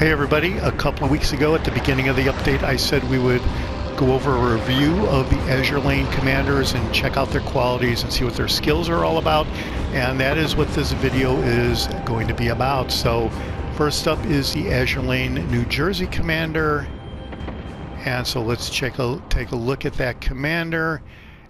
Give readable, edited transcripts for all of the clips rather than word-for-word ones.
Hey everybody, a couple of weeks ago at the beginning of the update I said we would go over a review of the Azur Lane Commanders and check out their qualities and see what their skills are all about, and that is what this video is going to be about. So first up is the Azur Lane New Jersey Commander, and so let's take a look at that commander.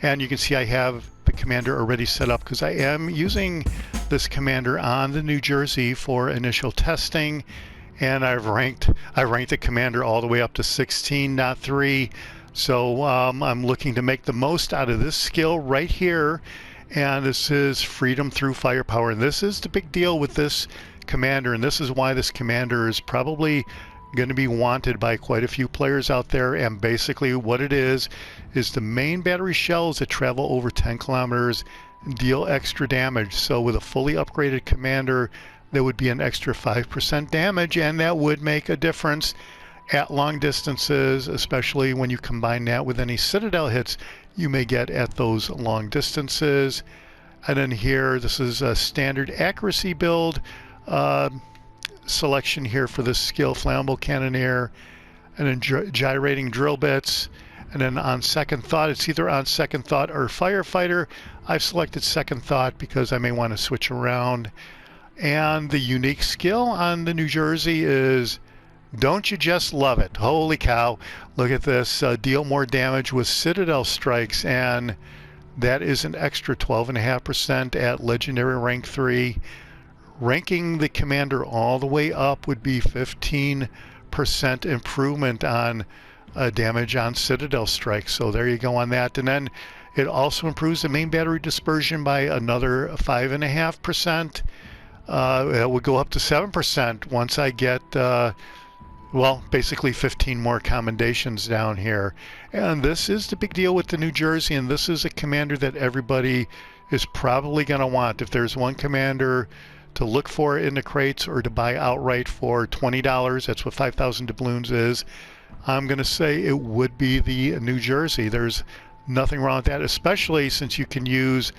And you can see I have the commander already set up because I am using this commander on the New Jersey for initial testing. And I ranked the commander all the way up to 16.3. So I'm looking to make the most out of this skill right here. And this is freedom through firepower. And this is the big deal with this commander. And this is why this commander is probably going to be wanted by quite a few players out there. And basically what it is the main battery shells that travel over 10 kilometers deal extra damage. So with a fully upgraded commander, there would be an extra 5% damage, and that would make a difference at long distances, especially when you combine that with any Citadel hits you may get at those long distances. And then here, this is a standard accuracy build selection here for this skill, flammable cannoneer, and then gyrating drill bits. And then on second thought, it's either on second thought or firefighter. I've selected second thought because I may want to switch around. And the unique skill on the New Jersey is, don't you just love it? Holy cow, look at this, deal more damage with Citadel strikes, and that is an extra 12.5% at legendary rank 3. Ranking the commander all the way up would be 15% improvement on damage on Citadel strikes. So there you go on that. And then it also improves the main battery dispersion by another 5.5%. It would go up to 7% once I get, well, basically 15 more commendations down here. And this is the big deal with the New Jersey, and this is a commander that everybody is probably going to want. If there's one commander to look for in the crates or to buy outright for $20, that's what 5,000 doubloons is, I'm going to say it would be the New Jersey. There's nothing wrong with that, especially since you can use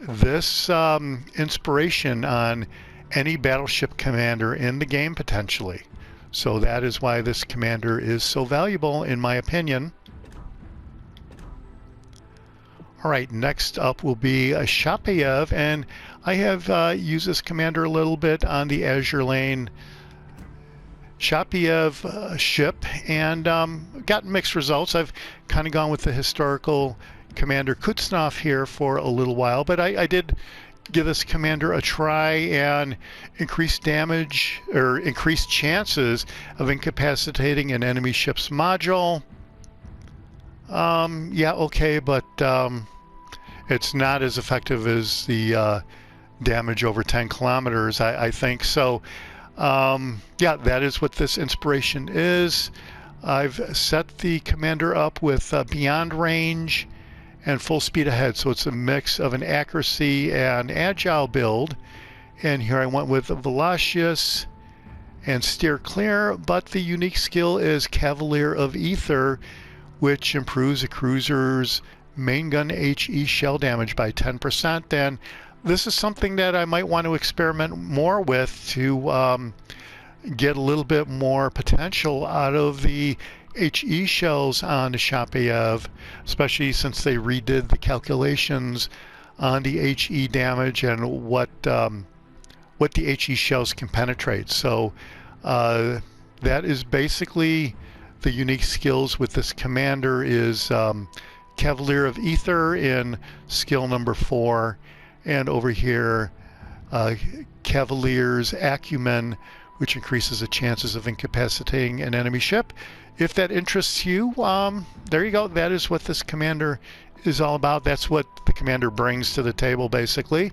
this inspiration on any battleship commander in the game potentially. So that is why this commander is so valuable in my opinion. Alright, next up will be a Chapayev, and I have used this commander a little bit on the Azur Lane Chapayev ship and gotten mixed results. I've kind of gone with the historical Commander Kuznetsov here for a little while, but I did give this commander a try and increase damage or increase chances of incapacitating an enemy ship's module. Yeah, okay, but it's not as effective as the damage over 10 kilometers, I think. So yeah, that is what this inspiration is. I've set the commander up with beyond range and full speed ahead, so it's a mix of an accuracy and agile build. And here I went with Velocious and steer clear, but the unique skill is Cavalier of Ether, which improves a cruiser's main gun HE shell damage by 10%. And this is something that I might want to experiment more with to get a little bit more potential out of the HE shells on the Chapayev, especially since they redid the calculations on the HE damage and what the HE shells can penetrate. So that is basically the unique skills with this commander is Cavalier of Ether in skill number 4, and over here Cavalier's Acumen, which increases the chances of incapacitating an enemy ship. If that interests you, there you go. That is what this commander is all about. That's what the commander brings to the table, basically.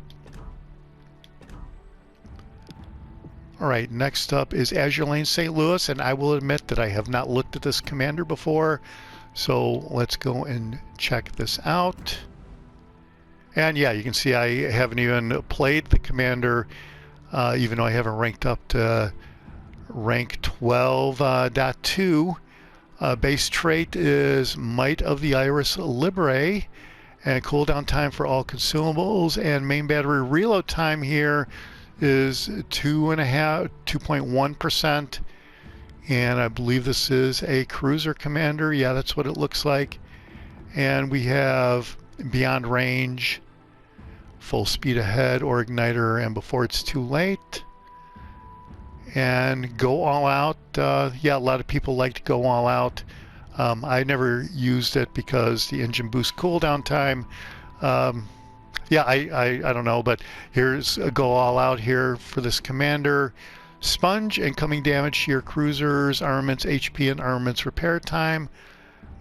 All right, next up is Azur Lane St. Louis, and I will admit that I have not looked at this commander before. So let's go and check this out. And yeah, you can see I haven't even played the commander, even though I haven't ranked up to rank 12.2. Base trait is Might of the Iris Libre, and cooldown time for all consumables, and main battery reload time here is 2.1%, And I believe this is a cruiser commander. Yeah, that's what it looks like. And we have beyond range, full speed ahead, or igniter, and before it's too late. And go all out. Yeah, a lot of people like to go all out. I never used it because the engine boost cooldown time. Yeah, I don't know, but here's a go all out here for this commander. Sponge incoming damage to your cruisers, armaments, HP, and armaments repair time.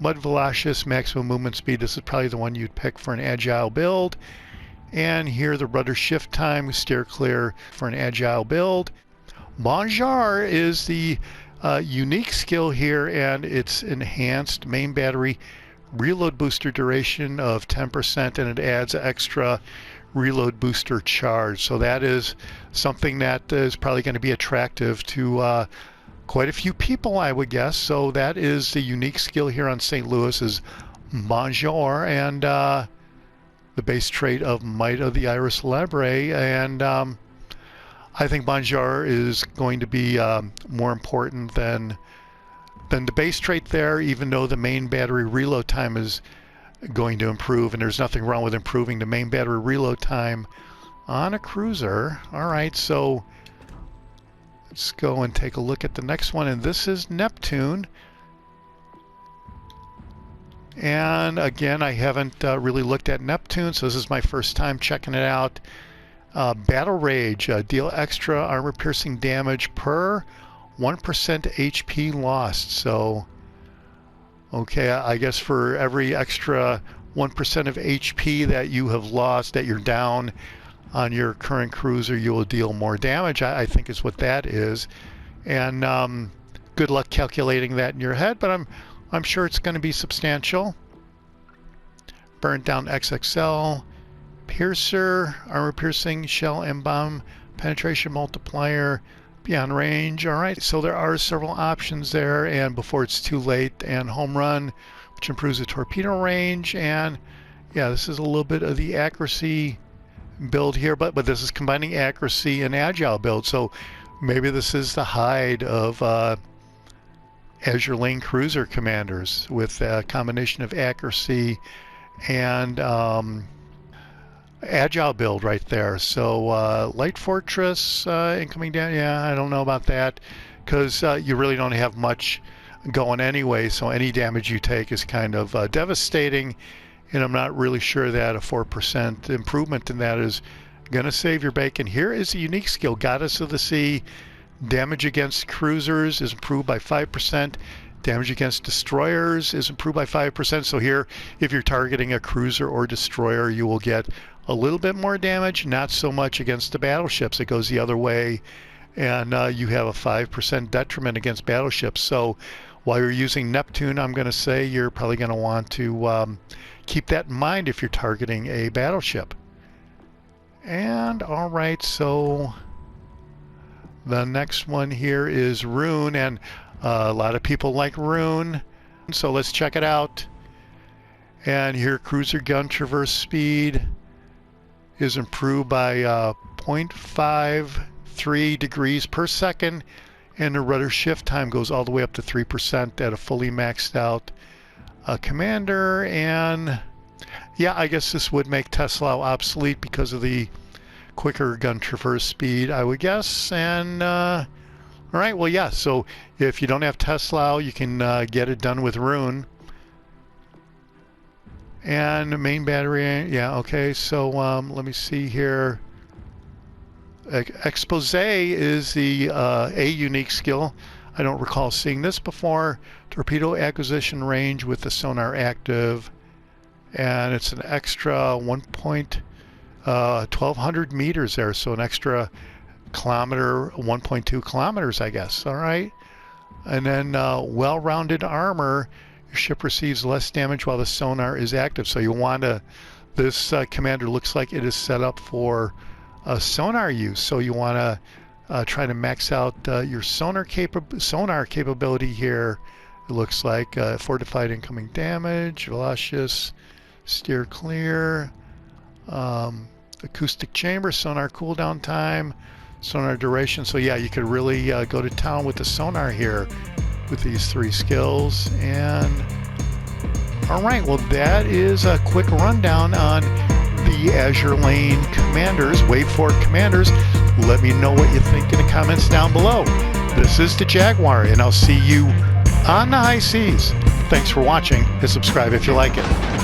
Mud Velocious, maximum movement speed. This is probably the one you'd pick for an agile build. And here the rudder shift time, steer clear for an agile build. Bonjour is the unique skill here, and it's enhanced main battery reload booster duration of 10%, and it adds extra reload booster charge. So that is something that is probably going to be attractive to quite a few people, I would guess. So that is the unique skill here on St. Louis is Bonjour, and the base trait of Might of the Iris Lebre. And I think Bonjour is going to be more important than the base trait there, even though the main battery reload time is going to improve, and there's nothing wrong with improving the main battery reload time on a cruiser. All right, so let's go and take a look at the next one, and this is Neptune. And again, I haven't really looked at Neptune, so this is my first time checking it out. Battle Rage, deal extra armor piercing damage per 1% HP lost. So, okay, I guess for every extra 1% of HP that you have lost, that you're down on your current cruiser, you will deal more damage, I think is what that is. And good luck calculating that in your head, but I'm sure it's going to be substantial. Burnt Down XXL, Piercer, armor piercing, shell and bomb, penetration multiplier, beyond range. All right, so there are several options there, and before it's too late, and home run, which improves the torpedo range. And yeah, this is a little bit of the accuracy build here, but this is combining accuracy and agile build. So maybe this is the hide of Azur Lane cruiser commanders with a combination of accuracy and agile build right there. So Light Fortress incoming down. Yeah, I don't know about that because you really don't have much going anyway. So any damage you take is kind of devastating, and I'm not really sure that a 4% improvement in that is going to save your bacon. Here is a unique skill, Goddess of the Sea. Damage against cruisers is improved by 5%. Damage against destroyers is improved by 5%. So here, if you're targeting a cruiser or destroyer, you will get a little bit more damage, not so much against the battleships. It goes the other way, and you have a 5% detriment against battleships. So while you're using Neptune, I'm going to say you're probably going to want to keep that in mind if you're targeting a battleship. And all right, so the next one here is Roon, and a lot of people like Roon, so let's check it out. And here, cruiser gun traverse speed is improved by 0.53 degrees per second, and the rudder shift time goes all the way up to 3% at a fully maxed out commander. And yeah, I guess this would make Tesla obsolete because of the quicker gun traverse speed, I would guess. And all right, well, yeah, so if you don't have Tesla, you can get it done with Roon. And the main battery, yeah, okay, so let me see here. Expose is the a unique skill. I don't recall seeing this before. Torpedo acquisition range with the sonar active, and it's an extra 1,200 meters there, so an extra kilometer, 1.2 kilometers, I guess. All right, and then well-rounded armor. Your ship receives less damage while the sonar is active. So you want to, this commander looks like it is set up for sonar use. So you want to try to max out your sonar capability here. It looks like fortified incoming damage, Velocious, steer clear, acoustic chamber, sonar cooldown time, sonar duration. So yeah, you could really go to town with the sonar here with these 3 skills. And all right, well, that is a quick rundown on the Azur Lane Commanders, Wave 4 Commanders. Let me know what you think in the comments down below. This is the Jaguar, and I'll see you on the high seas. Thanks for watching, and subscribe if you like it.